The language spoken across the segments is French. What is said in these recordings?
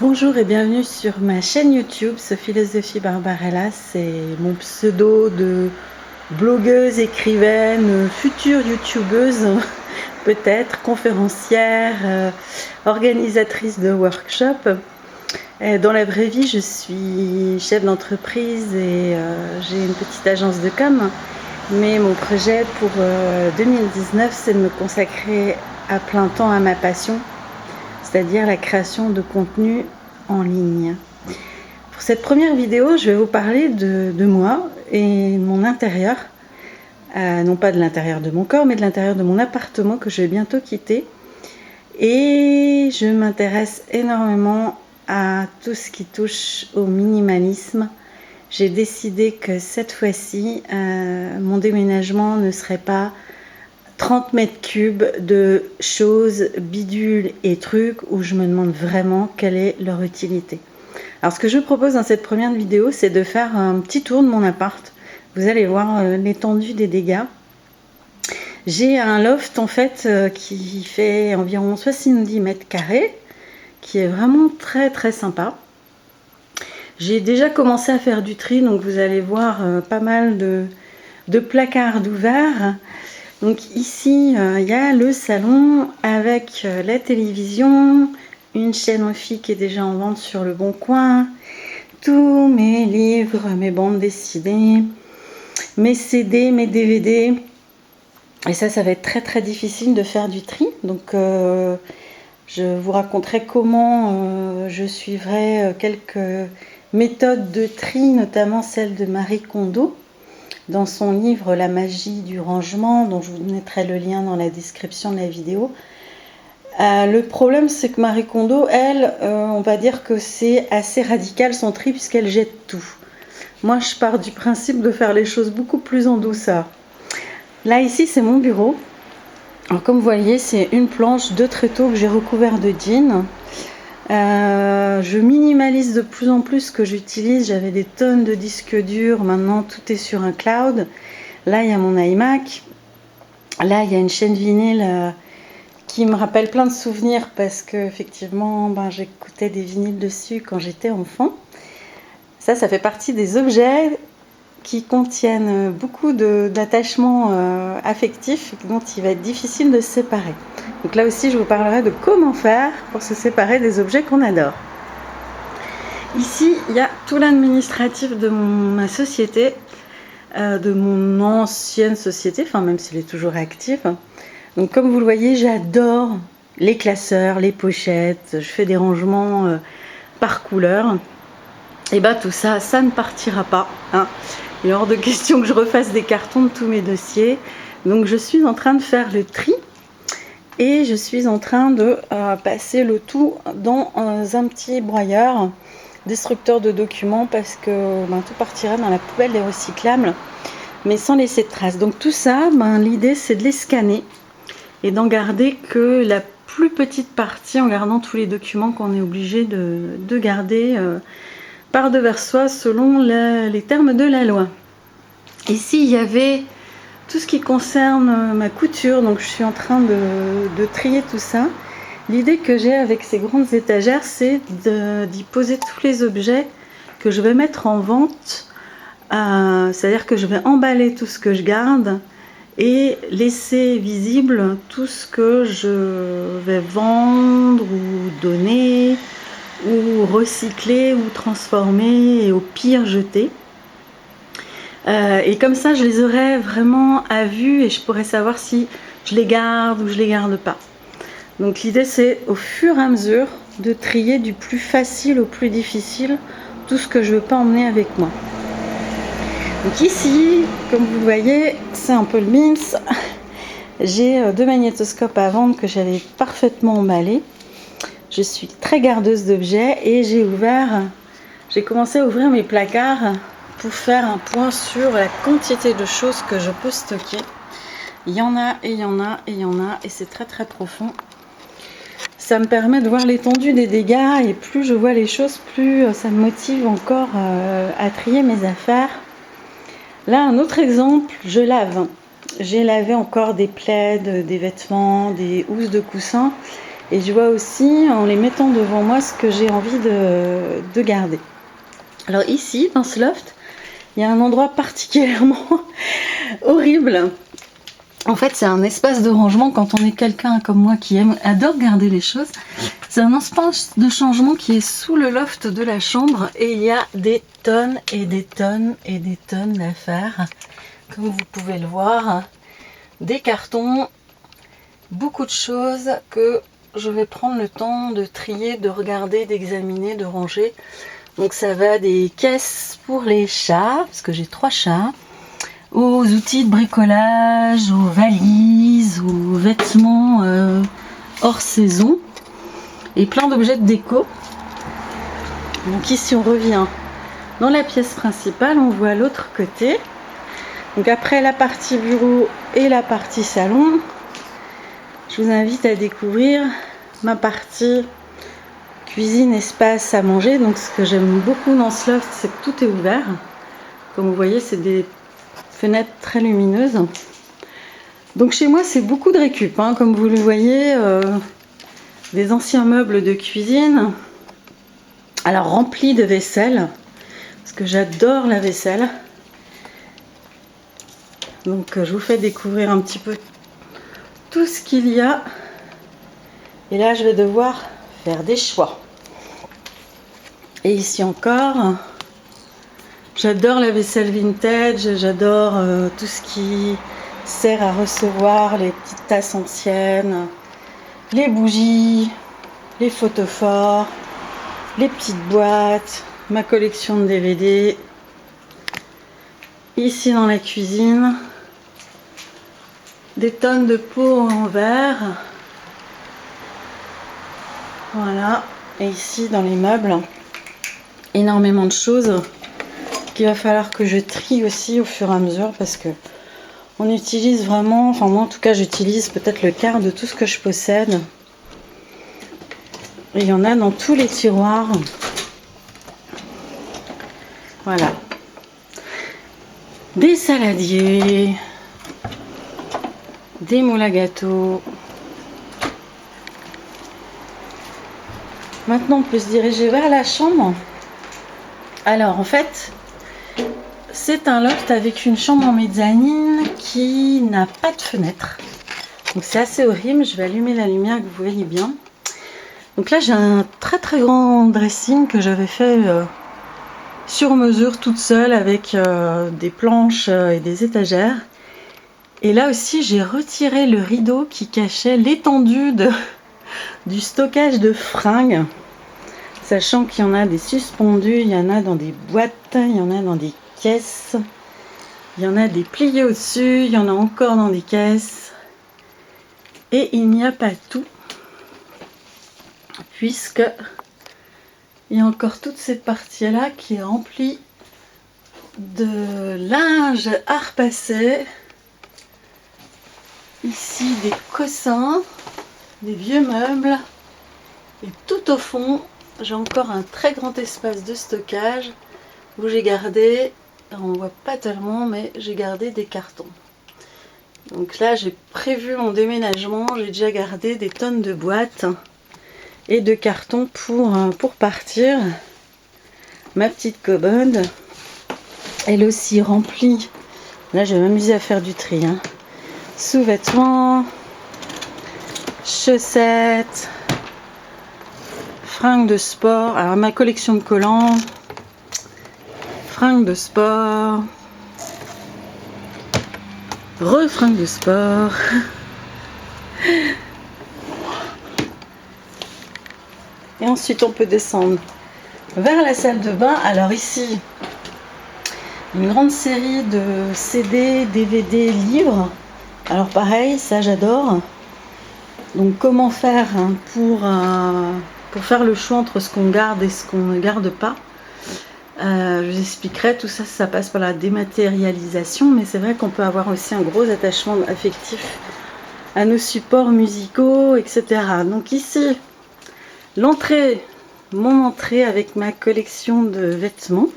Bonjour et bienvenue sur ma chaîne YouTube Sophilosophie Barbarella. C'est mon pseudo de blogueuse, écrivaine, future youtubeuse, peut-être conférencière, organisatrice de workshops. Dans la vraie vie, je suis chef d'entreprise et j'ai une petite agence de com. Mais mon projet pour 2019, c'est de me consacrer à plein temps à ma passion, c'est-à-dire la création de contenu en ligne. Pour cette première vidéo, je vais vous parler de moi et de mon intérieur, non pas de l'intérieur de mon corps, mais de l'intérieur de mon appartement que je vais bientôt quitter. Et je m'intéresse énormément à tout ce qui touche au minimalisme. J'ai décidé que cette fois-ci, mon déménagement ne serait pas 30 mètres cubes de choses, bidules et trucs où je me demande vraiment quelle est leur utilité. Alors ce que je vous propose dans cette première vidéo, c'est de faire un petit tour de mon appart. Vous allez voir l'étendue des dégâts. J'ai un loft en fait qui fait environ 70 mètres carrés, qui est vraiment très très sympa. J'ai déjà commencé à faire du tri, donc vous allez voir pas mal de placards ouverts. Donc ici, il y a le salon avec la télévision, une chaîne Wi-Fi qui est déjà en vente sur le Bon Coin, tous mes livres, mes bandes dessinées, mes CD, mes DVD. Et ça va être très très difficile de faire du tri. Donc je vous raconterai comment je suivrai quelques méthodes de tri, notamment celle de Marie Kondo, dans son livre La magie du rangement, dont je vous mettrai le lien dans la description de la vidéo. Le problème, c'est que Marie Kondo, elle, on va dire que c'est assez radical son tri, puisqu'elle jette tout. Moi, je pars du principe de faire les choses beaucoup plus en douceur. Là, ici, c'est mon bureau. Alors, comme vous voyez, c'est une planche de tréteaux que j'ai recouvert de jeans. Je minimalise de plus en plus ce que j'utilise. J'avais des tonnes de disques durs, maintenant tout est sur un cloud. Là il y a mon iMac, là il y a une chaîne vinyle qui me rappelle plein de souvenirs parce que effectivement j'écoutais des vinyles dessus quand j'étais enfant. Ça fait partie des objets qui contiennent beaucoup d'attachements affectifs dont il va être difficile de se séparer. Donc là aussi je vous parlerai de comment faire pour se séparer des objets qu'on adore. Ici il y a tout l'administratif de ma société, de mon ancienne société, enfin même s'il est toujours actif. Donc comme vous le voyez, j'adore les classeurs, les pochettes, je fais des rangements par couleur. Et tout ça, ça ne partira pas, hein. Il est hors de question que je refasse des cartons de tous mes dossiers. Donc je suis en train de faire le tri et je suis en train de passer le tout dans un petit broyeur destructeur de documents parce que tout partira dans la poubelle des recyclables mais sans laisser de traces. Donc tout ça, l'idée c'est de les scanner et d'en garder que la plus petite partie en gardant tous les documents qu'on est obligé de garder par devers soi selon les termes de la loi. Ici il y avait tout ce qui concerne ma couture, donc je suis en train de trier tout ça. L'idée que j'ai avec ces grandes étagères, c'est d'y poser tous les objets que je vais mettre en vente. C'est-à-dire que je vais emballer tout ce que je garde et laisser visible tout ce que je vais vendre ou donner ou recycler ou transformer et au pire jeter. Et comme ça, je les aurai vraiment à vue et je pourrais savoir si je les garde ou je les garde pas. Donc l'idée c'est au fur et à mesure de trier du plus facile au plus difficile tout ce que je ne veux pas emmener avec moi. Donc ici, comme vous le voyez, c'est un peu le mims. J'ai 2 magnétoscopes à vendre que j'avais parfaitement emballés. Je suis très gardeuse d'objets et j'ai commencé à ouvrir mes placards pour faire un point sur la quantité de choses que je peux stocker. Il y en a et il y en a et il y en a et c'est très très profond. Ça me permet de voir l'étendue des dégâts et plus je vois les choses, plus ça me motive encore à trier mes affaires. Là, un autre exemple, je lave. J'ai lavé encore des plaids, des vêtements, des housses de coussins. Et je vois aussi, en les mettant devant moi, ce que j'ai envie de garder. Alors ici, dans ce loft, il y a un endroit particulièrement horrible. En fait, c'est un espace de rangement quand on est quelqu'un comme moi qui adore garder les choses. C'est un espace de changement qui est sous le loft de la chambre et il y a des tonnes et des tonnes et des tonnes d'affaires. Comme vous pouvez le voir, des cartons, beaucoup de choses que je vais prendre le temps de trier, de regarder, d'examiner, de ranger. Donc ça va des caisses pour les chats, parce que j'ai 3 chats, aux outils de bricolage, aux valises, aux vêtements hors saison et plein d'objets de déco. Donc ici on revient dans la pièce principale, on voit l'autre côté. Donc après la partie bureau et la partie salon, je vous invite à découvrir ma partie cuisine, espace à manger. Donc ce que j'aime beaucoup dans ce loft, c'est que tout est ouvert. Comme vous voyez, c'est des fenêtres très lumineuses. Donc chez moi, c'est beaucoup de récup, hein, comme vous le voyez, des anciens meubles de cuisine, alors remplis de vaisselle, parce que j'adore la vaisselle. Donc je vous fais découvrir un petit peu tout ce qu'il y a. Et là, je vais devoir faire des choix. Et ici encore, j'adore la vaisselle vintage, j'adore tout ce qui sert à recevoir les petites tasses anciennes, les bougies, les photophores, les petites boîtes, ma collection de DVD. Ici dans la cuisine, des tonnes de pots en verre. Voilà. Et ici dans les meubles, énormément de choses qu'il va falloir que je trie aussi au fur et à mesure parce que on utilise vraiment, enfin moi en tout cas j'utilise peut-être le quart de tout ce que je possède. Et il y en a dans tous les tiroirs. Voilà. Des saladiers, des moules à gâteau. Maintenant on peut se diriger vers la chambre. Alors en fait, c'est un loft avec une chambre en mezzanine qui n'a pas de fenêtre. Donc c'est assez horrible, je vais allumer la lumière que vous voyez bien. Donc là j'ai un très très grand dressing que j'avais fait sur mesure toute seule avec des planches et des étagères. Et là aussi j'ai retiré le rideau qui cachait l'étendue du stockage de fringues. Sachant qu'il y en a des suspendus, il y en a dans des boîtes, il y en a dans des caisses, il y en a des pliés au-dessus, il y en a encore dans des caisses. Et il n'y a pas tout, puisque il y a encore toute cette partie-là qui est remplie de linge à repasser. Ici des cossins, des vieux meubles. Et tout au fond, j'ai encore un très grand espace de stockage où j'ai gardé, on ne voit pas tellement, mais j'ai gardé des cartons. Donc là, j'ai prévu mon déménagement, j'ai déjà gardé des tonnes de boîtes et de cartons pour partir. Ma petite commode, elle aussi remplie. Là, je vais m'amuser à faire du tri. Hein. Sous-vêtements, chaussettes, fringues de sport. Alors, ma collection de collants, fringues de sport, refringues de sport. Et ensuite, on peut descendre vers la salle de bain. Alors ici, une grande série de CD, DVD, livres. Alors pareil, ça j'adore. Donc comment faire pour faire le choix entre ce qu'on garde et ce qu'on ne garde pas. Je vous expliquerai, tout ça, ça passe par la dématérialisation, mais c'est vrai qu'on peut avoir aussi un gros attachement affectif à nos supports musicaux, etc. Donc ici, mon entrée avec ma collection de vêtements.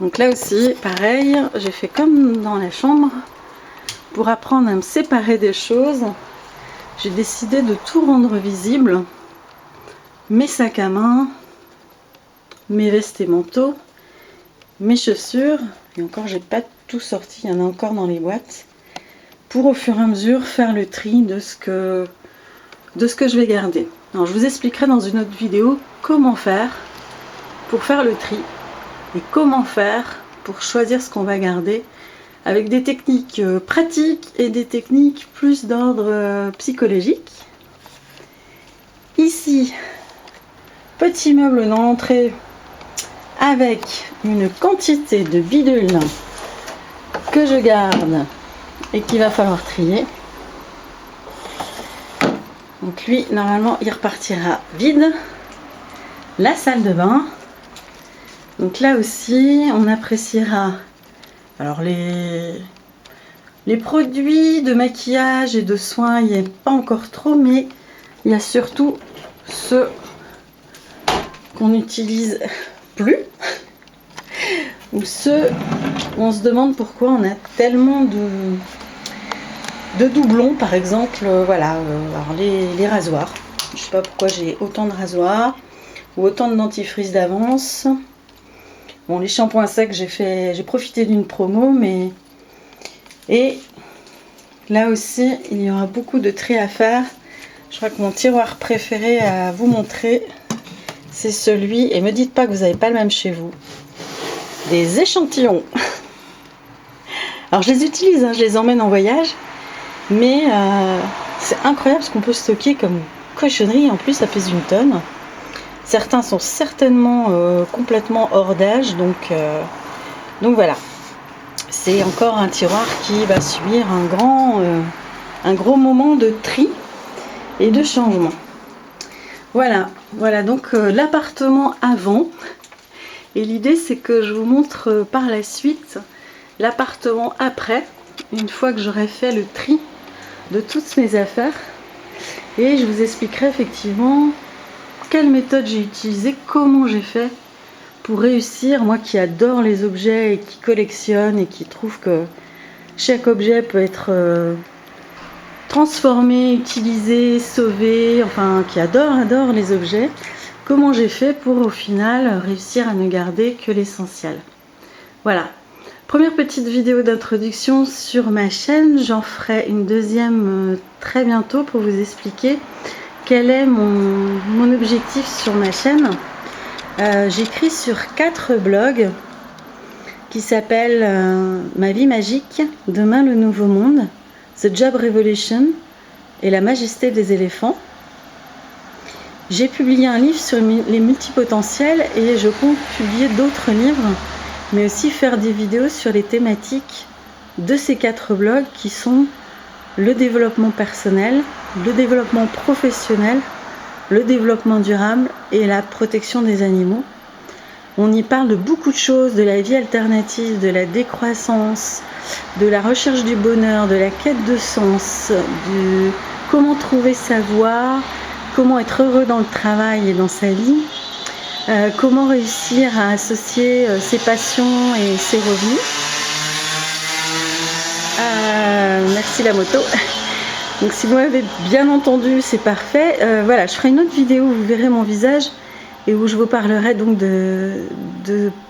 Donc là aussi, pareil, j'ai fait comme dans la chambre. Pour apprendre à me séparer des choses, j'ai décidé de tout rendre visible. Mes sacs à main, mes vestes et manteaux, mes chaussures, et encore j'ai pas tout sorti, il y en a encore dans les boîtes, pour au fur et à mesure faire le tri de ce que je vais garder. Alors je vous expliquerai dans une autre vidéo comment faire pour faire le tri et comment faire pour choisir ce qu'on va garder, avec des techniques pratiques et des techniques plus d'ordre psychologique. Ici, petit meuble dans l'entrée avec une quantité de bidules que je garde et qu'il va falloir trier. Donc lui, normalement, il repartira vide. La salle de bain. Donc là aussi, on appréciera alors les produits de maquillage et de soins, il n'y a pas encore trop, mais il y a surtout ceux qu'on n'utilise plus ou ceux où on se demande pourquoi on a tellement de doublons, par exemple, voilà, alors les rasoirs. Je sais pas pourquoi j'ai autant de rasoirs ou autant de dentifrice d'avance. Bon, les shampoings secs, j'ai profité d'une promo, mais et là aussi, il y aura beaucoup de tri à faire. Je crois que mon tiroir préféré à vous montrer, c'est celui, et me dites pas que vous n'avez pas le même chez vous, des échantillons. Alors je les utilise, hein, je les emmène en voyage, mais c'est incroyable ce qu'on peut stocker comme cochonnerie. En plus, ça pèse une tonne. Certains sont certainement complètement hors d'âge, donc voilà. C'est encore un tiroir qui va subir un gros moment de tri et de changement. Voilà donc l'appartement avant. Et l'idée, c'est que je vous montre par la suite l'appartement après, une fois que j'aurai fait le tri de toutes mes affaires. Et je vous expliquerai effectivement quelle méthode j'ai utilisée, comment j'ai fait pour réussir, moi qui adore les objets et qui collectionne et qui trouve que chaque objet peut être transformé, utilisé, sauvé, enfin qui adore les objets, comment j'ai fait pour au final réussir à ne garder que l'essentiel. Voilà, première petite vidéo d'introduction sur ma chaîne, j'en ferai une deuxième très bientôt pour vous expliquer quel est mon objectif sur ma chaîne. J'écris sur 4 blogs qui s'appellent Ma vie magique, Demain le nouveau monde, The Job Revolution et La majesté des éléphants. J'ai publié un livre sur les multipotentiels et je compte publier d'autres livres, mais aussi faire des vidéos sur les thématiques de ces 4 blogs qui sont le développement personnel, le développement professionnel, le développement durable et la protection des animaux. On y parle de beaucoup de choses, de la vie alternative, de la décroissance, de la recherche du bonheur, de la quête de sens, de comment trouver sa voie, comment être heureux dans le travail et dans sa vie, comment réussir à associer ses passions et ses revenus. Merci la moto. Donc si vous m'avez bien entendu, c'est parfait. Voilà, je ferai une autre vidéo où vous verrez mon visage et où je vous parlerai donc de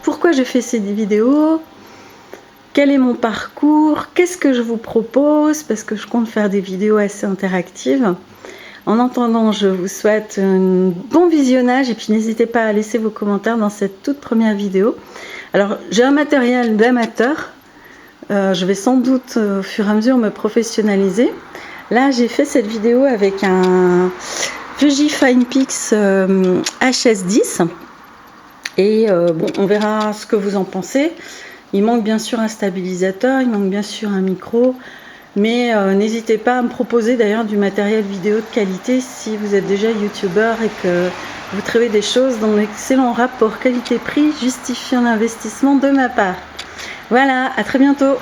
pourquoi je fais ces vidéos, quel est mon parcours, qu'est-ce que je vous propose, parce que je compte faire des vidéos assez interactives. En attendant, je vous souhaite un bon visionnage et puis n'hésitez pas à laisser vos commentaires dans cette toute première vidéo. Alors, j'ai un matériel d'amateur. Je vais sans doute au fur et à mesure me professionnaliser. Là, j'ai fait cette vidéo avec un Fujifilm Pix HS10 et bon, on verra ce que vous en pensez. Il manque bien sûr un stabilisateur, il manque bien sûr un micro, mais n'hésitez pas à me proposer d'ailleurs du matériel vidéo de qualité si vous êtes déjà youtubeur et que vous trouvez des choses dans l'excellent rapport qualité-prix justifiant l'investissement de ma part. Voilà, à très bientôt.